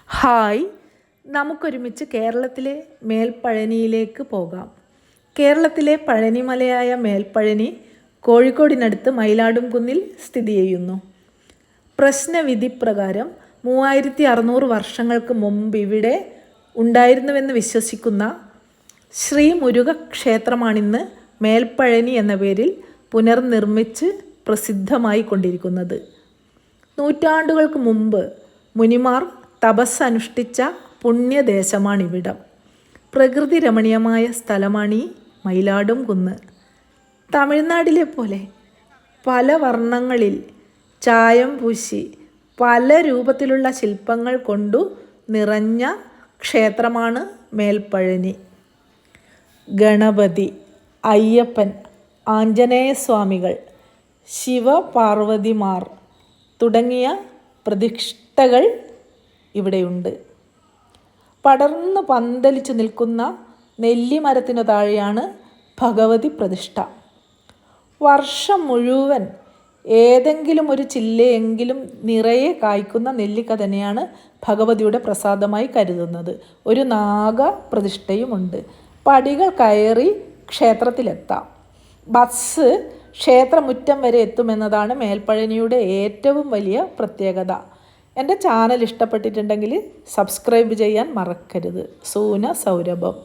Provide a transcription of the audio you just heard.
Hi, നമുക്കൊരുമിച്ച് കേരളത്തിലെ മേൽപ്പഴനിയിലേക്ക് പോകാം. കേരളത്തിലെ പഴനിമലയായ മേൽപ്പഴനി കോഴിക്കോടിനടുത്ത് മയിലാടുംകുന്നിൽ സ്ഥിതി ചെയ്യുന്നു. പ്രശ്നവിധി പ്രകാരം 3600 വർഷങ്ങൾക്ക് മുമ്പ് ഇവിടെ ഉണ്ടായിരുന്നുവെന്ന് വിശ്വസിക്കുന്ന ശ്രീ മുരുക ക്ഷേത്രമാണിന്ന് മേൽപ്പഴനി എന്ന പേരിൽ പുനർനിർമ്മിച്ച് പ്രസിദ്ധമായി കൊണ്ടിരിക്കുന്നത്. നൂറ്റാണ്ടുകൾക്ക് മുമ്പ് മുനിമാർ തപസ് അനുഷ്ഠിച്ച പുണ്യദേശമാണിവിടം. പ്രകൃതി രമണീയമായ സ്ഥലമാണ് ഈ മയിലാടുംകുന്ന്. തമിഴ്നാട്ടിലെ പോലെ പല വർണ്ണങ്ങളിൽ ചായം പൂശി പല രൂപത്തിലുള്ള ശില്പങ്ങൾ കൊണ്ടു നിറഞ്ഞ ക്ഷേത്രമാണ് മേൽപ്പഴനി. ഗണപതി, അയ്യപ്പൻ, ആഞ്ജനേയസ്വാമികൾ, ശിവപാർവതിമാർ തുടങ്ങിയ പ്രതിഷ്ഠകൾ ഇവിടെയുണ്ട്. പടർന്നു പന്തലിച്ചു നിൽക്കുന്ന നെല്ലിമരത്തിനു താഴെയാണ് ഭഗവതി പ്രതിഷ്ഠ. വർഷം മുഴുവൻ ഏതെങ്കിലും ഒരു ചില്ലയെങ്കിലും നിറയെ കായ്ക്കുന്ന നെല്ലിക്ക തന്നെയാണ് ഭഗവതിയുടെ പ്രസാദമായി കരുതുന്നത്. ഒരു നാഗ പ്രതിഷ്ഠയുമുണ്ട്. പടികൾ കയറി ക്ഷേത്രത്തിലെത്താം. ബസ് ക്ഷേത്രമുറ്റം വരെ എത്തുമെന്നതാണ് മേൽപ്പഴനിയുടെ ഏറ്റവും വലിയ പ്രത്യേകത. എൻ്റെ ചാനൽ ഇഷ്ടപ്പെട്ടിട്ടുണ്ടെങ്കിൽ സബ്സ്ക്രൈബ് ചെയ്യാൻ മറക്കരുത്. സൂന സൗരഭം.